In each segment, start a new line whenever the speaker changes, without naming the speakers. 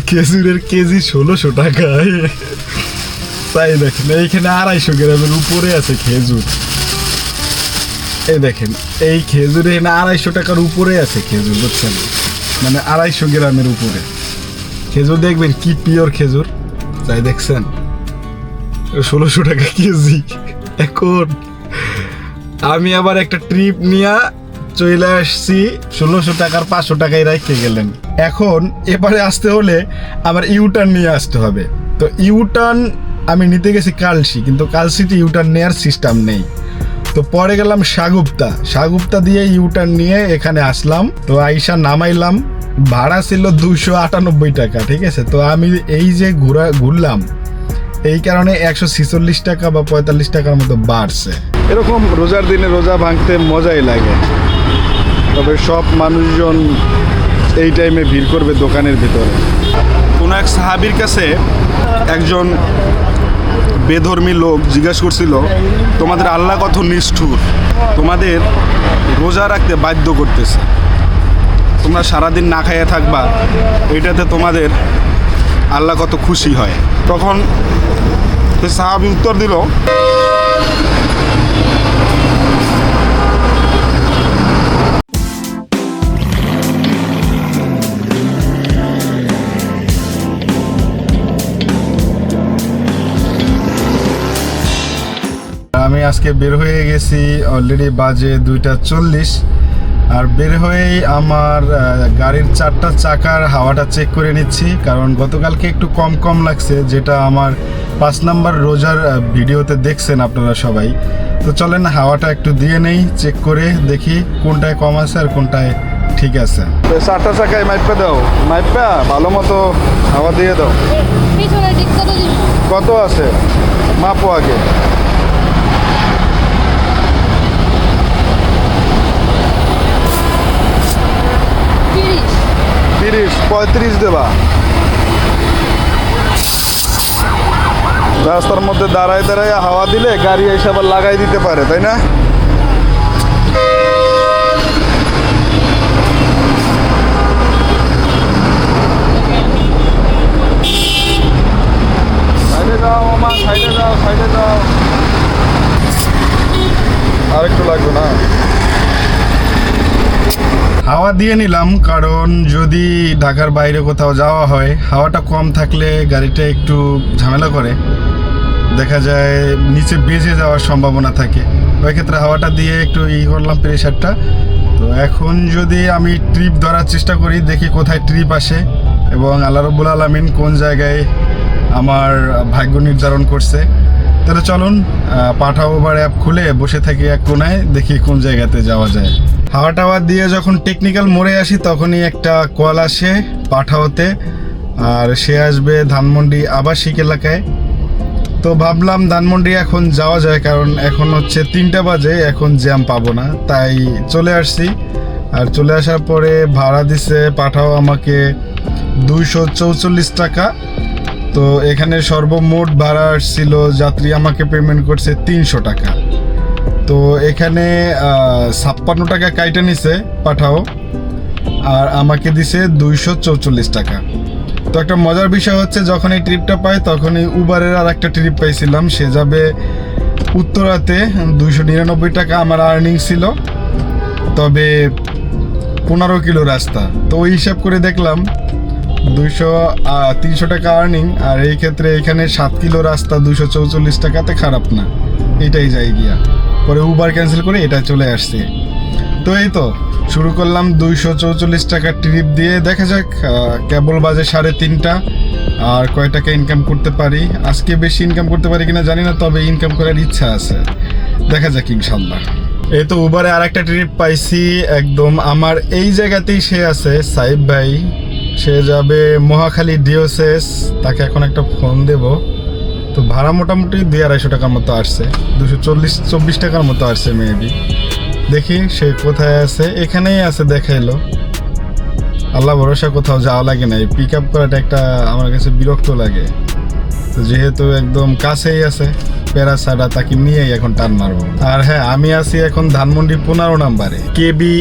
খেজুরের কেজি 1600 টাকা। তাই দেখেন এইখানে 250 গ্রামের উপরে আছে খেজুর। এই দেখেন এই খেজুরে এখানে 250 টাকার উপরে আছে খেজুর, বুঝছেন? মানে 250 গ্রামের উপরে খেজুর। দেখবেন কি পিওর খেজুর, তাই দেখছেন 1600 টাকা কেজি। এখন আমি আবার একটা ট্রিপ নিয়ে চলে আসছি 1600 টাকার 500 টাকায় রাখতে গেলেন। এখন এবারে আসতে হলে আবার ইউটার্ন নিয়ে আসতে হবে। তো ইউটার্ন আমি নিতে গেছি কালসি, কিন্তু কালসিতে ইউটার্ন নেওয়ার সিস্টেম নেই। তো পরে গেলাম সাগুপ্তা দিয়ে ইউটার্ন নিয়ে এখানে আসলাম। তো আইসা নামাইলাম, ভাড়া ছিল 298 টাকা, ঠিক আছে? তো আমি এই যে ঘুরলাম এই কারণে 146 টাকা বা 45 টাকার মতো বাড়ছে। এরকম রোজার দিনে রোজা ভাঙতে মজাই লাগে। তবে সব মানুষজন এই টাইমে ভিড় করবে দোকানের ভিতরে। কোনো এক সাহাবীর কাছে একজন বেধর্মী লোক জিজ্ঞাসা করছিল, তোমাদের আল্লাহ কত নিষ্ঠুর, তোমাদের রোজা রাখতে বাধ্য করতেছে, তোমরা সারাদিন না খাইয়ে থাকবা, এটাতে তোমাদের আল্লাহ কত খুশি হয়। তখন সে সাহাবী উত্তর দিল, আমি আজকে বের হয়ে গেছি, অলরেডি বাজে 2:40। আর বের হয়েই আমার গাড়ির 4টা চাকার হাওয়াটা চেক করে নিচ্ছি, কারণ গতকালকে একটু কম লাগছে, যেটা আমার 5 নাম্বার রোজার ভিডিওতে দেখছেন আপনারা সবাই। তো চলেন হাওয়াটা একটু দিয়ে নেই, চেক করে দেখি কোনটায় কম আছে আর কোনটায় ঠিক আছে। 4টা চাকায় মাইপা দাও, মাইপা ভালো মতো হাওয়া দিয়ে দাও। কত আছে মাপো আগে। 35 দেবা। রাস্তার মধ্যে দাঁড়ায় হাওয়া দিলে গাড়ি এসে আবার লাগাই দিতে পারে, তাই না? সাইডে যাও মামা, সাইডে যাও। আরেকটু লাগবে না? হাওয়া দিয়ে নিলাম, কারণ যদি ঢাকার বাইরে কোথাও যাওয়া হয় হাওয়াটা কম থাকলে গাড়িটা একটু ঝামেলা করে, দেখা যায় নিচে বেজে যাওয়ার সম্ভাবনা থাকে। ওই ক্ষেত্রে হাওয়াটা দিয়ে একটু করলাম প্রেশারটা। তো এখন যদি আমি ট্রিপ ধরার চেষ্টা করি, দেখি কোথায় ট্রিপ আসে এবং আল্লাহ রাব্বুল আলামিন কোন জায়গায় আমার ভাগ্য নির্ধারণ করছে। তাহলে চলুন পাঠাও ওভার অ্যাপ খুলে বসে থাকি এক কোনায়, দেখি কোন জায়গাতে যাওয়া যায়। হাওয়া টাওয়া দিয়ে যখন টেকনিক্যাল মোড়ে আসি তখনই একটা কল আসে পাঠাওতে, আর সে আসবে ধানমন্ডি আবাসিক এলাকায়। তো ভাবলাম ধানমন্ডি এখন যাওয়া যায়, কারণ এখন হচ্ছে 3টা বাজে, এখন জ্যাম পাবো না, তাই চলে আসছি। আর চলে আসার পরে ভাড়া দিছে পাঠাও আমাকে 244 টাকা। তো এখানে সর্বমোট ভাড়া আসছিল, যাত্রী আমাকে পেমেন্ট করছে 300 টাকা। তো এখানে 56 টাকা কাইটা নিছে পাঠাও, আর আমাকে দিছে 244 টাকা। তো একটা মজার বিষয় হচ্ছে, যখন এই ট্রিপটা পাই তখনই উবারের আর একটা ট্রিপ পাইছিলাম, সে যাবে উত্তরাতে। 299 টাকা আমার আর্নিং ছিল, তবে 15 কিলো রাস্তা। তো ওই হিসাব করে দেখলাম 300 টাকা আর্নিং, আর এই ক্ষেত্রে এখানে 7 কিলো রাস্তা 244 টাকাতে খারাপ না, এটাই যাই গিয়া। পরে উবার ক্যান্সেল করে এটা চলে আসছে। তো এই তো শুরু করলাম 244 টাকা ট্রিপ দিয়ে। দেখা যাক, কেবল বাজে 3:30, আর কয় টাকা ইনকাম করতে পারি। আজকে বেশি ইনকাম করতে পারি কিনা জানি না, তবে ইনকাম করার ইচ্ছা আছে, দেখা যাক ইনশাল্লাহ। এই তো উবারে আর একটা ট্রিপ পাইছি, একদম আমার এই জায়গাতেই সে আছে, সাইব ভাই। সে যাবে মহাখালী ডিওসেস, তাকে এখন একটা ফোন দেব। তো ভাড়া মোটামুটি 200-250 টাকার মতো আসছে, 224 টাকার মতো আসছে মেবি। দেখি সে কোথায় আছে, এখানেই আছে দেখাইলো। আল্লাহ ভরসা, কোথাও যাওয়া লাগে না, পিক আপ করাটা একটা আমার কাছে বিরক্ত লাগে। তো যেহেতু একদম কাছেই আছে, প্যারাসাডা, তাকে নিয়েই এখন টান মারবো। আর হ্যাঁ, আমি আছি এখন ধানমন্ডি 15 নম্বরে কেবি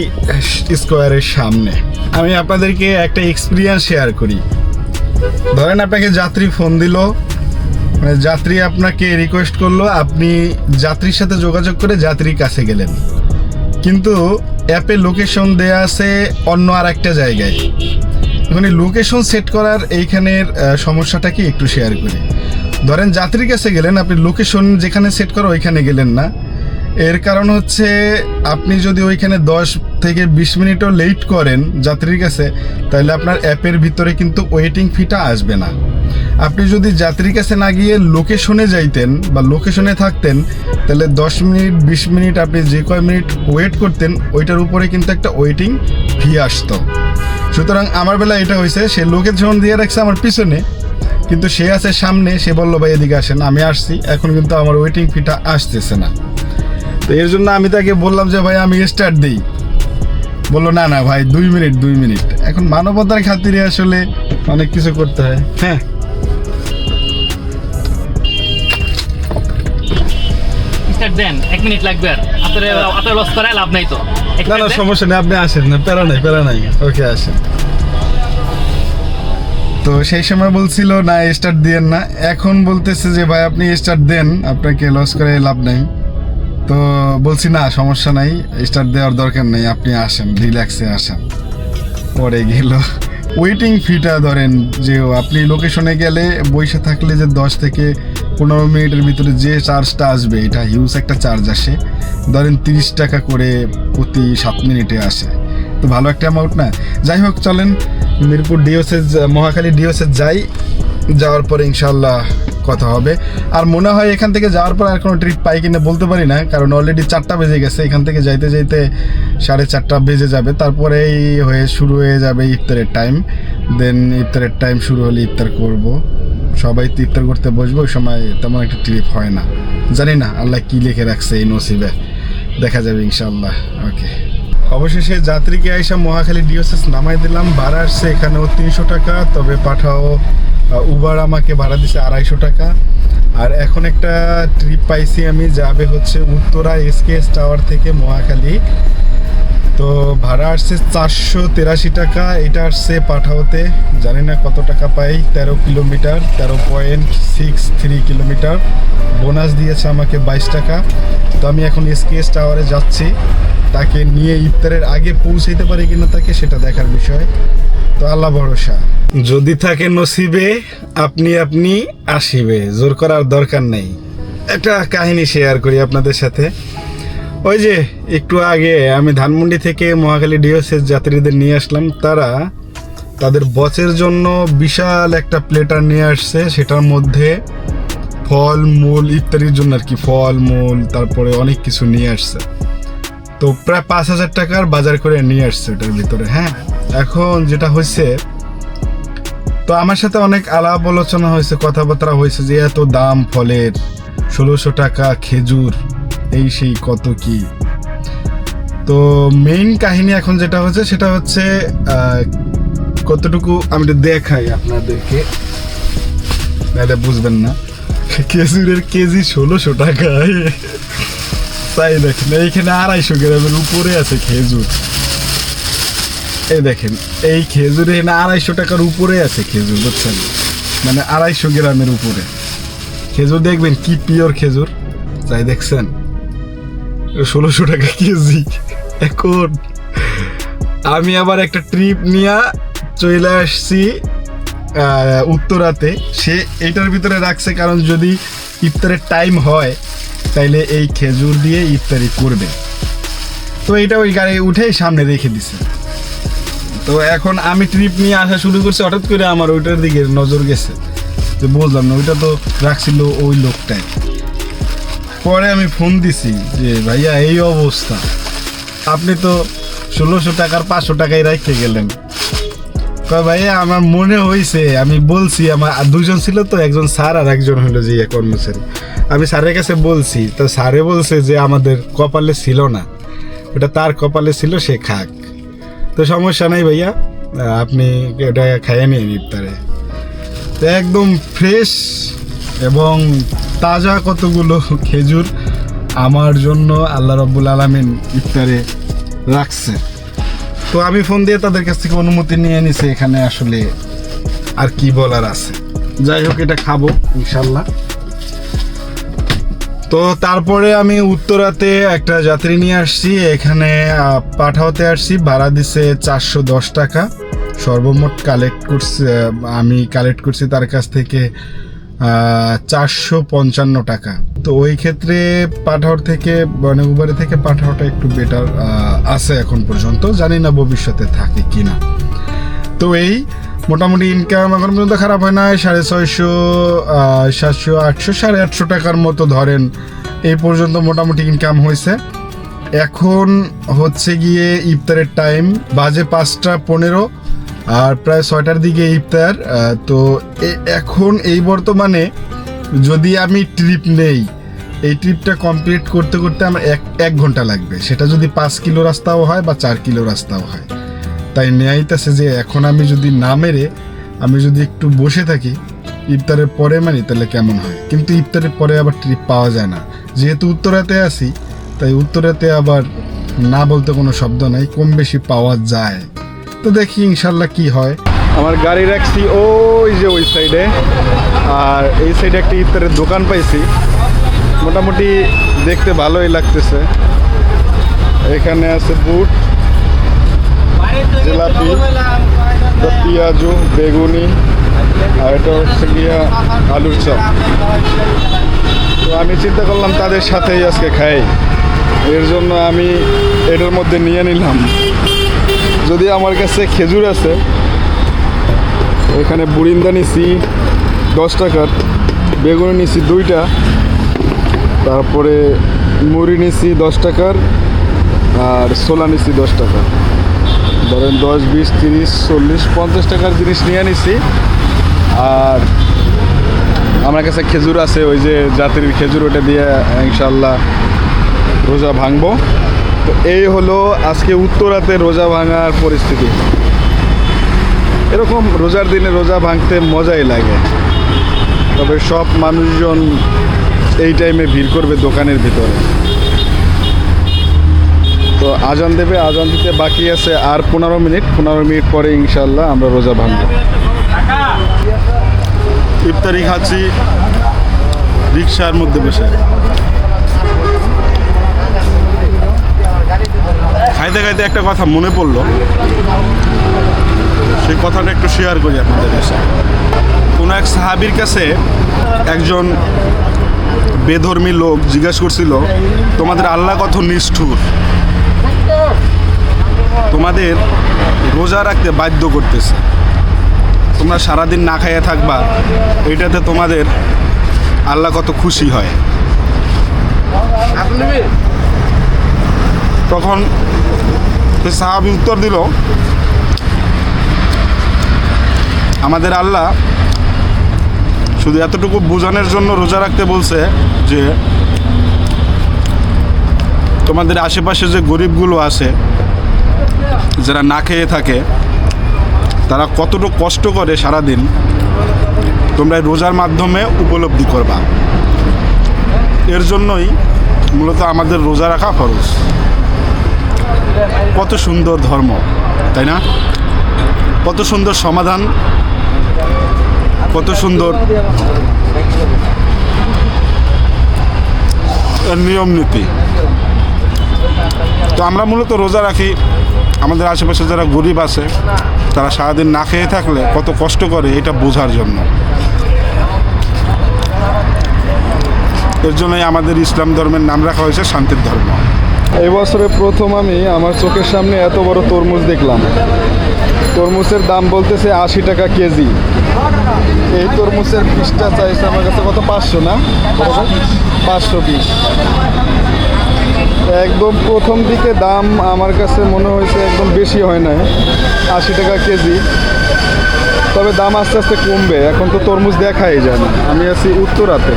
স্কোয়ারের সামনে। আমি আপনাদেরকে একটা এক্সপিরিয়েন্স শেয়ার করি। ধরেন আপনাকে যাত্রী ফোন দিল, মানে যাত্রী আপনাকে রিকোয়েস্ট করলো, আপনি যাত্রীর সাথে যোগাযোগ করে যাত্রীর কাছে গেলেন, কিন্তু অ্যাপে লোকেশন দেয়া আছে অন্য আর একটা জায়গায়। মানে লোকেশন সেট করার এইখানের সমস্যাটা কি একটু শেয়ার করি। ধরেন যাত্রীর কাছে গেলেন, আপনি লোকেশন যেখানে সেট করা ওইখানে গেলেন না। এর কারণ হচ্ছে আপনি যদি ওইখানে 10 থেকে 20 মিনিটও লেট করেন যাত্রীর কাছে, তাহলে আপনার অ্যাপের ভিতরে কিন্তু ওয়েটিং ফিটা আসবে না। আপনি যদি যাত্রীর কাছে না গিয়ে লোকেশনে যাইতেন বা লোকেশনে থাকতেন, তাহলে 10 মিনিট 20 মিনিট আপনি যে কয় মিনিট ওয়েট করতেন ওইটার উপরে কিন্তু একটা ওয়েটিং ফি আসতো। সুতরাং আমার বেলা এটা হয়েছে, সে লোকেশন দিয়ে রাখছে আমার পিছনে, কিন্তু সে আছে সামনে, সে বললো ভাই এদিকে আসেন, আমি আসছি, এখন কিন্তু আমার ওয়েটিং ফিটা আসতেছে না। তো এর জন্য আমি তাকে বললাম যে ভাই আমি স্টার্ট দিই, বললো না না ভাই 2 মিনিট। এখন মানবতার খাতিরে আসলে অনেক কিছু করতে হয়। হ্যাঁ
স্টার্ট দেন, 1 মিনিট লাগবে, আর আপনার লস করে লাভ নাই তো।
না না সমস্যা নেই, আপনি আসেন না, প্যারা নাই, ওকে আসেন। তো সেই সময় বলছিল না স্টার্ট দিয়েন না, এখন বলতেছে যে ভাই আপনি স্টার্ট দেন, আপনাকে লস করে লাভ নাই। তো বলছি না সমস্যা নাই, স্টার্ট দেওয়ার দরকার নেই, আপনি আসেন, রিল্যাক্সে আসেন। পরে গেল ওয়েটিং ফিটা, ধরেন যে আপনি লোকেশনে গেলে বসে থাকলে যে 10 থেকে 15 মিনিটের ভিতরে যে চার্জটা আসবে, এটা হিউজ একটা চার্জ আসে। ধরেন 30 টাকা করে প্রতি 7 মিনিটে আসে, তো ভালো একটা অ্যামাউন্ট না। যাই হোক চলেন মিরপুর ডিওসেস, মহাখালী ডিওসেস যাই, যাওয়ার পরে ইনশাল্লাহ কথা হবে। আর মনে হয় এখান থেকে যাওয়ার পর আর কোনো ট্রিপ পাই কিনা বলতে পারি না, কারণ অলরেডি 4টা বেজে গেছে, এখান থেকে যাইতে যাইতে 4:30 বেজে যাবে, তারপরেই শুরু হয়ে যাবে ইফতারের টাইম। দেন ইফতারের টাইম শুরু হলে ইফতার করব, সবাই তো ইফতার করতে বসবো, ওই সময় তেমন একটা ট্রিপ হয় না। জানি না আল্লাহ কি লিখে রাখছে এই নসিবে, দেখা যাবে ইনশাল্লাহ। ওকে, অবশেষে যাত্রীকে আইসা মহাখালী ডিওসেস নামাই দিলাম। ভাড়া আসছে এখানেও 300 টাকা, তবে পাঠাও উবার আমাকে ভাড়া দিছে 250 টাকা। আর এখন একটা ট্রিপ পাইছি আমি, যাবে হচ্ছে উত্তরা SKS টাওয়ার থেকে মহাখালী। তো ভাড়া আসছে 483 টাকা, এটা আসছে পাঠাওতে, জানি না কত টাকা পাই। 13 কিলোমিটার, 13.63 কিলোমিটার, বোনাস দিয়েছে আমাকে 22 টাকা। তো আমি এখন SKS টাওয়ারে যাচ্ছি, তাকে নিয়ে ইফতারের আগে পৌঁছাইতে পারি কিনা তাকে, সেটা দেখার বিষয়। তো আল্লাহ ভরসা, যদি থাকে নসিবে আপনি আসিবে, জোর করার দরকার নেই। একটা কাহিনী শেয়ার করি আপনাদের সাথে। ওই যে একটু আগে আমি ধানমন্ডি থেকে মহাখালী ডিওসেস যাত্রীদের নিয়ে আসলাম, তারা তাদের বচের জন্য বিশাল একটা প্লেটার নিয়ে আসছে, সেটার মধ্যে ফল মূল ইত্যাদির জন্য আর কি, ফল মূল তারপরে অনেক কিছু নিয়ে আসছে। তো প্রায় 5,000 টাকার বাজার করে নিয়ে আসছে ওটার ভিতরে। হ্যাঁ, এখন যেটা হয়েছে, তো আমার সাথে অনেক আলাপ আলোচনা হয়েছে, কথাবার্তা হয়েছে যে এত দাম ফলের, 1600 টাকা খেজুর, এই সেই কত কি। তো মেইন কাহিনী এখন যেটা হচ্ছে সেটা হচ্ছে কতটুকু আমি একটু দেখাই আপনাদেরকে, নাহলে বুঝবেন না। খেজুরের কেজি 1600 টাকায়, তাই দেখেন এইখানে 250 গ্রামের উপরে আছে খেজুর। এই দেখেন এই খেজুর এখানে 250 টাকার উপরে আছে খেজুর, বুঝছেন, মানে 250 গ্রামের উপরে খেজুর। দেখবেন কি পিওর খেজুর, তাই দেখছেন 1600 টাকা কেজি। এখন আমি আবার একটা ট্রিপ নিয়ে চলে আসছি উত্তরাতে, সে এইটার ভিতরে রাখছে, কারণ যদি ইফতারের টাইম হয় তাইলে এই খেজুর দিয়ে ইফতারি করবে। তো এইটা ওই গাড়ি উঠেই সামনে রেখে দিছে। তো এখন আমি ট্রিপ নিয়ে আসা শুরু করছি, হঠাৎ করে আমার ওইটার দিকে নজর গেছে, যে বুঝলাম না ওইটা তো রাখছিল ওই লোকটাই। পরে আমি ফোন দিছি যে ভাইয়া এই অবস্থা, আপনি তো 1600 টাকার 500 টাকায় রাখতে গেলেন। ভাইয়া আমার মনে হয়েছে, আমি বলছি, আমার দুজন ছিল তো, একজন স্যার আর একজন হলো যে কর্মচারী। আমি স্যারের কাছে বলছি, তো স্যারে বলছে যে আমাদের কপালে ছিল না, ওটা তার কপালে ছিল, সে খাক। তো সমস্যা নেই ভাইয়া, আপনি ওটা খাইয়ে নিন ইফতারে। তো একদম ফ্রেশ এবং তাজা কতগুলো খেজুর আমার জন্য আল্লাহ রাব্বুল আলামিন ইফতারে রাখছে। তো আমি ফোন দিয়ে তাদের কাছ থেকে অনুমতি নিয়ে নিছি এখানে আসলে আর কি বলার আছে। যাই হোক, এটা খাবো ইনশাল্লাহ। তো তারপরে আমি উত্তরাতে একটা যাত্রী নিয়ে আসছি, এখানে পাঠাতে আসছি, ভাড়া দিছে 410 টাকা। সর্বমোট আমি কালেক্ট করছি তার কাছ থেকে 455 টাকা। তো ওই ক্ষেত্রে পাঠাওয়ার থেকে মানে উবারে থেকে পাঠাওয়াটা একটু বেটার আছে এখন পর্যন্ত, জানি না ভবিষ্যতে থাকে কিনা। তো এই মোটামুটি ইনকাম এখন পর্যন্ত খারাপ হয় না, 650, 700, 800, 850 টাকার মতো ধরেন এই পর্যন্ত মোটামুটি ইনকাম হয়েছে। এখন হচ্ছে গিয়ে ইফতারের টাইম, বাজে 5:15 আর প্রায় 6টার দিকে ইফতার। তো এখন এই বর্তমানে যদি আমি ট্রিপ নেই, এই ট্রিপটা কমপ্লিট করতে করতে আমার এক ঘন্টা লাগবে, সেটা যদি 5 কিলো রাস্তাও হয় বা 4 কিলো রাস্তাও হয়। তাই নেয়াইতেছে যে এখন আমি যদি না মেরে আমি যদি একটু বসে থাকি ইফতারের পরে মানি তাহলে কেমন হয়। কিন্তু ইফতারের পরে আবার ট্রিপ পাওয়া যায় না, যেহেতু উত্তরাতে আছি তাই উত্তরাতে আবার না বলতে কোনো শব্দ নাই, কম বেশি পাওয়া যায়। তো দেখি ইনশাল্লাহ কি হয়। আমার গাড়ি রাখছি ওই যে ওই সাইডে, আর এই সাইডে একটা ইফতারের দোকান পাইছি, মোটামুটি দেখতে ভালোই লাগতেছে। এখানে আছে বুট, জিলাপি, পেঁয়াজু, বেগুনি, আর এটা হচ্ছে গিয়া আলুর চপ। তো আমি চিন্তা করলাম তাদের সাথেই আজকে খাই, এর জন্য আমি এটার মধ্যে নিয়ে নিলাম। যদি আমার কাছে খেজুর আছে, এখানে বুড়িন্দা নিছি 10 টাকার, বেগুনি নিছি 2টা, তারপরে মুড়ি নিছি 10 টাকার, আর ছোলা নিছি 10 টাকা। ধরেন 10, 20, 30, 40, 50 টাকার জিনিস নিয়ে নিছি। আর আমার কাছে খেজুর আছে, ওই যে জাতির খেজুর, ওটা দিয়ে ইনশাল্লাহ রোজা ভাঙবো। তো এই হলো আজকে উত্তরাতে রোজা ভাঙার পরিস্থিতি। এরকম রোজার দিনে রোজা ভাঙতে মজাই লাগে, তবে সব মানুষজন এই টাইমে ভিড় করবে দোকানের ভিতরে। তো আজান দেবে, আজান দিতে বাকি আছে আর 15 মিনিট। 15 মিনিট পরে ইনশাল্লাহ আমরা রোজা ভাঙব। ইফতারি খাচ্ছি রিক্সার মধ্যে বসে। খাইতে খাইতে একটা কথা মনে পড়লো, সেই কথাটা একটু শেয়ার করি আপনাদের কাছে। কোনো এক সাহাবীর কাছে একজন বেধর্মী লোক জিজ্ঞাসা করছিল, তোমাদের আল্লাহ কত নিষ্ঠুর, তোমাদের রোজা রাখতে বাধ্য করতেছে, তোমরা সারাদিন না খাইয়ে থাকবা, এটাতে তোমাদের আল্লাহ কত খুশি হয়। তখন সাহাবী উত্তর দিল, আমাদের আল্লাহ শুধু এতটুকু বোঝানোর জন্য রোজা রাখতে বলছে যে তোমাদের আশেপাশে যে গরিবগুলো আছে, যারা না খেয়ে থাকে, তারা কতটুকু কষ্ট করে সারাদিন, তোমরা রোজার মাধ্যমে উপলব্ধি করবা। এর জন্যই মূলত আমাদের রোজা রাখা ফরজ। কত সুন্দর ধর্ম, তাই না? কত সুন্দর সমাধান, কত সুন্দর নিয়ম নীতি। তো আমরা মূলত রোজা রাখি আমাদের আশেপাশে যারা গরিব আছে, তারা সারাদিন না খেয়ে থাকলে কত কষ্ট করে, এটা বোঝার জন্য। এর জন্যই আমাদের ইসলাম ধর্মের নাম রাখা হয়েছে শান্তির ধর্ম। এই বছরে প্রথম আমি আমার চোখের সামনে এত বড় তরমুজ দেখলাম। তরমুজের দাম বলতেছে 80 টাকা কেজি। এই তরমুজের পিসটা চাইছে আমার কাছে কত, 500 না, 520। একদম প্রথম দিকে দাম আমার কাছে মনে হয়েছে একদম বেশি হয় না, 80 টাকা কেজি। তবে দাম আস্তে আস্তে কমবে, এখন তো তরমুজ দেখাই যায় না। আমি আছি উত্তরাতে,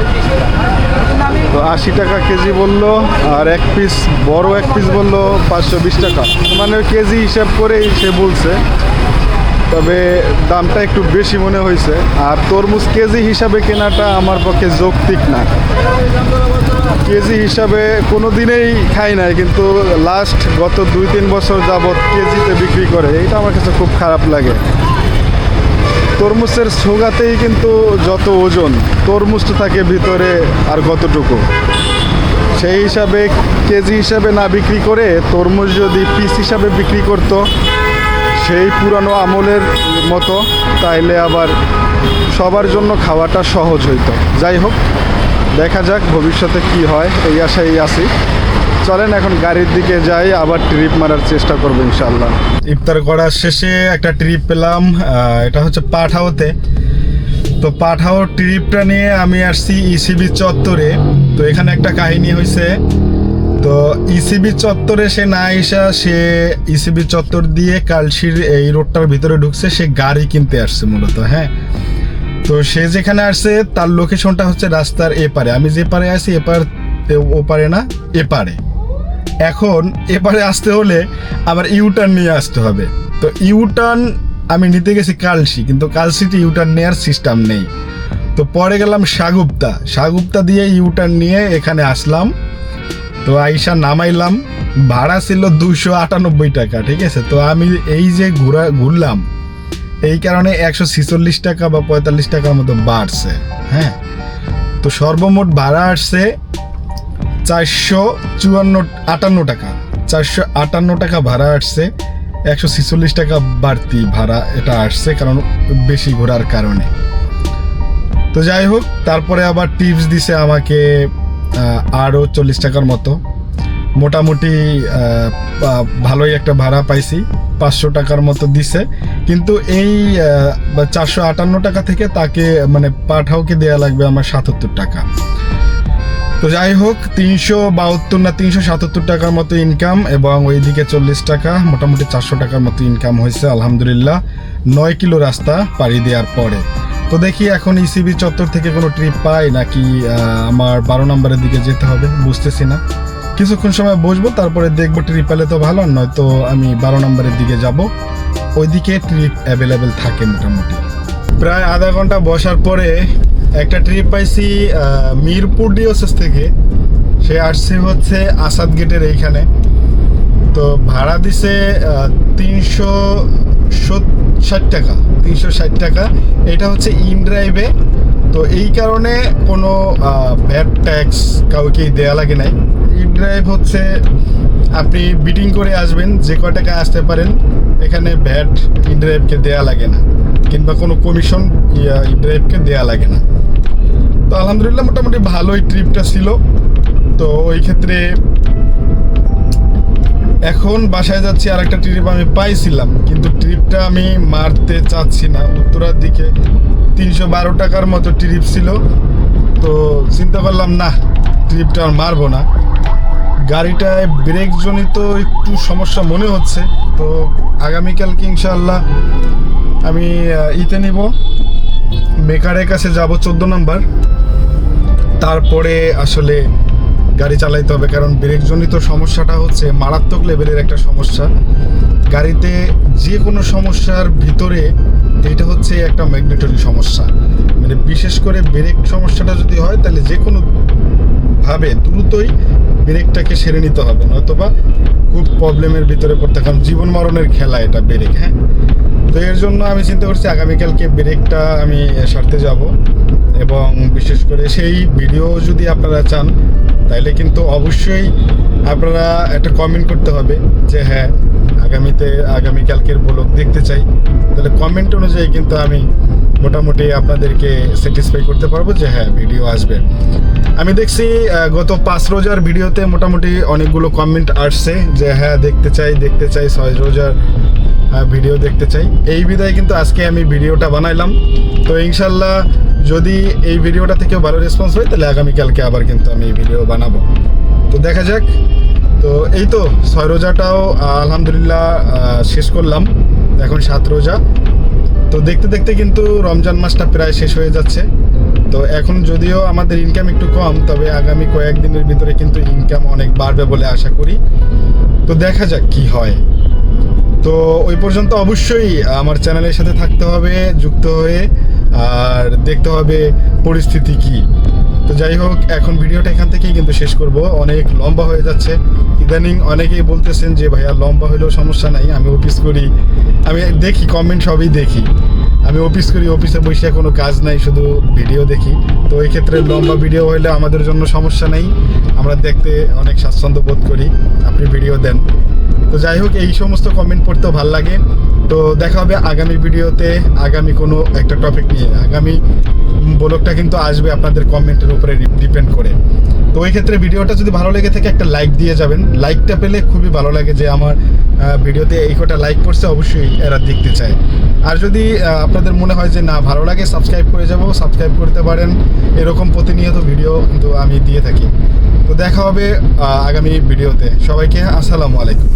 তো 80 টাকা কেজি বললো, আর এক পিস বড় এক পিস বললো 520 টাকা, মানে কেজি হিসাব করেই সে বলছে। তবে দামটা একটু বেশি মনে হয়েছে। আর তরমুজ কেজি হিসাবে কেনাটা আমার পক্ষে যৌক্তিক না। কেজি হিসাবে কোনো দিনেই খাই নাই, কিন্তু গত 2-3 বছর যাবৎ কেজিতে বিক্রি করে, এটা আমার কাছে খুব খারাপ লাগে। তরমুজের ছোগাতেই কিন্তু যত ওজন, তরমুজ তো থাকে ভিতরে আর কতটুকু। সেই হিসাবে কেজি হিসাবে না বিক্রি করে তরমুজ যদি পিস হিসাবে বিক্রি করতো সেই পুরানো আমলের মতো, তাইলে আবার সবার জন্য খাওয়াটা সহজ হইতো। যাই হোক, দেখা যাক ভবিষ্যতে কি হয়, এই আশাই আছি। চলেন এখন গাড়ির দিকে যাই, আবার ট্রিপ মারার চেষ্টা করবো ইনশাল্লাহ। ইফতার করার শেষে একটা ট্রিপ পেলাম, এটা হচ্ছে পাঠাওতে। তো পাঠাও ট্রিপটা নিয়ে আমি আসছি ইসিবি চত্বরে। তো এখানে একটা কাহিনী হয়েছে। তো ইসিবি চত্বরে সে না এসা, সে ইসিবি চত্বর দিয়ে কালশির এই রোডটার ভিতরে ঢুকছে, সে গাড়ি কিনতে আসছে মূলত। হ্যাঁ, তো সে যেখানে আসছে তার লোকেশনটা হচ্ছে রাস্তার এপারে। আমি যে পারে আছি এপার, ওপারে না এপারে। এখন এপারে আসতে হলে আবার ইউটার্ন নিয়ে আসতে হবে। তো ইউটার্ন আমি নিতে গেছি কালশি, কিন্তু কালশিতে ইউটার্ন নেওয়ার সিস্টেম নেই। তো পরে গেলাম সাগুপ্তা দিয়ে ইউটার্ন নিয়ে এখানে আসলাম। তো আইসা নামাইলাম, ভাড়া ছিল 298 টাকা। ঠিক আছে, তো আমি এই যে ঘুরলাম এই কারণে 146 টাকা বা 45 টাকার মতো বাড়ছে। হ্যাঁ, তো সর্বমোট ভাড়া আসছে 458 টাকা। 458 টাকা ভাড়া আসছে, 146 টাকা বাড়তি ভাড়া এটা আসছে, কারণ বেশি ঘোরার কারণে। তো যাই হোক, তারপরে আবার টিপস দিছে আমাকে আরও 40 টাকার মতো। মোটামুটি ভালোই একটা ভাড়া পাইছি, 500 টাকার মতো দিছে। কিন্তু এই 458 টাকা থেকে তাকে মানে পাঠাওকে দেওয়া লাগবে আমার 77 টাকা। তো যাই হোক, 372 না 377 টাকার মতো ইনকাম, এবং ওইদিকে 40 টাকা, মোটামুটি 400 টাকার মতো ইনকাম হয়েছে আলহামদুলিল্লাহ, 9 কিলো রাস্তা পাড়ি দেওয়ার পরে। তো দেখি এখন ইসিবি চত্বর থেকে কোনো ট্রিপ পাই নাকি আমার 12 নম্বরের দিকে যেতে হবে, বুঝতেছি না। কিছুক্ষণ সময় বসবো, তারপরে দেখবো ট্রিপ পেলে তো ভালো, নয়তো আমি 12 নম্বরের দিকে যাব। ওইদিকে ট্রিপ অ্যাভেলেবেল থাকে মোটামুটি। প্রায় আধা ঘন্টা বসার পরে একটা ট্রিপ পাইছি মিরপুর ডিওসেস থেকে। সে আসছে হচ্ছে আসাদ গেটের এইখানে। তো ভাড়া দিছে 360 টাকা। 360 টাকা, এটা হচ্ছে ইন ড্রাইভে। তো এই কারণে কোনো ভ্যাট ট্যাক্স কাউকেই দেয়া লাগে নাই। ইন ড্রাইভ হচ্ছে আপনি বিটিং করে আসবেন, যে কয় টাকায় আসতে পারেন, এখানে ভ্যাট ইন ড্রাইভকে দেয়া লাগে না, কিংবা কোনো কমিশন ইন ড্রাইভকে দেয়া লাগে না। তো আলহামদুলিল্লাহ মোটামুটি ভালোই ট্রিপটা ছিল। তো ওই ক্ষেত্রে এখন বাসায় যাচ্ছি। আর একটা ট্রিপ আমি পাইছিলাম, কিন্তু ট্রিপটা আমি মারতে চাচ্ছি না। উত্তরার দিকে 312 টাকার মতো ট্রিপ ছিল। তো চিন্তা করলাম না, ট্রিপটা আর মারবো না। গাড়িটায় ব্রেক জনিত একটু সমস্যা মনে হচ্ছে। তো আগামীকালকে ইনশাআল্লাহ আমি ইতে নিব, মেকারের কাছে যাব 14 নম্বর। তারপরে আসলে গাড়ি চালাইতে হবে, কারণ ব্রেক জনিত সমস্যাটা হচ্ছে মারাত্মক লেভেলের একটা সমস্যা গাড়িতে। যে কোনো সমস্যার ভিতরে এইটা হচ্ছে একটা ম্যাগনেটরি সমস্যা। মানে বিশেষ করে ব্রেক সমস্যাটা যদি হয়, তাহলে যে কোনো ভাবে দ্রুতই ব্রেকটাকে সেরে নিতে হবে, নয়তোবা খুব প্রবলেমের ভিতরে পড়তে, কারণ জীবন মরণের খেলা এটা ব্রেক। হ্যাঁ, তো এর জন্য আমি চিন্তা করছি আগামীকালকে ব্রেকটা আমি সারতে যাব। এবং বিশেষ করে সেই ভিডিও যদি আপনারা চান, তাইলে কিন্তু অবশ্যই আপনারা একটা কমেন্ট করতে হবে যে হ্যাঁ আগামীকালকের ব্লগ দেখতে চাই। তাহলে কমেন্ট অনুযায়ী কিন্তু আমি মোটামুটি আপনাদেরকে স্যাটিসফাই করতে পারবো যে হ্যাঁ ভিডিও আসবে। আমি দেখছি গত 5 রোজার ভিডিওতে মোটামুটি অনেকগুলো কমেন্ট আসছে যে হ্যাঁ দেখতে চাই 6 রোজার ভিডিও দেখতে চাই। এই বিধায় কিন্তু আজকে আমি ভিডিওটা বানাইলাম। তো ইনশাল্লাহ যদি এই ভিডিওটা থেকেও ভালো রেসপন্স হয়, তাহলে আগামীকালকে আবার কিন্তু আমি ভিডিও বানাবো। তো দেখা যাক। তো এই তো 6 রোজাটাও আলহামদুলিল্লাহ শেষ করলাম, এখন 7 রোজা। তো দেখতে দেখতে কিন্তু রমজান মাসটা প্রায় শেষ হয়ে যাচ্ছে। তো এখন যদিও আমাদের ইনকাম একটু কম, তবে আগামী কয়েকদিনের ভিতরে কিন্তু ইনকাম অনেক বাড়বে বলে আশা করি। তো দেখা যাক কি হয়। তো ওই পর্যন্ত অবশ্যই আমার চ্যানেলের সাথে থাকতে হবে, যুক্ত হয়ে, আর দেখতে হবে পরিস্থিতি কি। তো যাই হোক, এখন ভিডিওটা এখান থেকেই কিন্তু শেষ করব। অনেক লম্বা হয়ে যাচ্ছে। ইদানিং অনেকেই বলতেছেন যে ভাইয়া লম্বা হলেও সমস্যা নাই, আমি অফিস করি, আমি দেখি কমেন্ট সবই দেখি। আমি অফিস করি, অফিসে বসে কোনো কাজ নাই, শুধু ভিডিও দেখি। তো এই ক্ষেত্রে লম্বা ভিডিও হলে আমাদের জন্য সমস্যা নেই, আমরা দেখতে অনেক স্বাচ্ছন্দ্য বোধ করি, আপনি ভিডিও দেন। তো যাই হোক, এই সমস্ত কমেন্ট পড়তেও ভালো লাগে। তো দেখা হবে আগামী ভিডিওতে, আগামী কোনো একটা টপিক নিয়ে। আগামী ব্লগটা কিন্তু আসবে আপনাদের কমেন্টের উপরে ডিপেন্ড করে। তো ওই ক্ষেত্রে ভিডিওটা যদি ভালো লেগে থাকে একটা লাইক দিয়ে যাবেন। লাইকটা পেলে খুবই ভালো লাগে যে আমার ভিডিওতে এই কটা লাইক করছে, অবশ্যই এরা দেখতে চায়। আর যদি আপনাদের মনে হয় যে না ভালো লাগে, সাবস্ক্রাইব করে যাব, সাবস্ক্রাইব করতে পারেন। এরকম প্রতিনিয়ত ভিডিও কিন্তু আমি দিয়ে থাকি। তো দেখা হবে আগামী ভিডিওতে। সবাইকে আসসালামু আলাইকুম।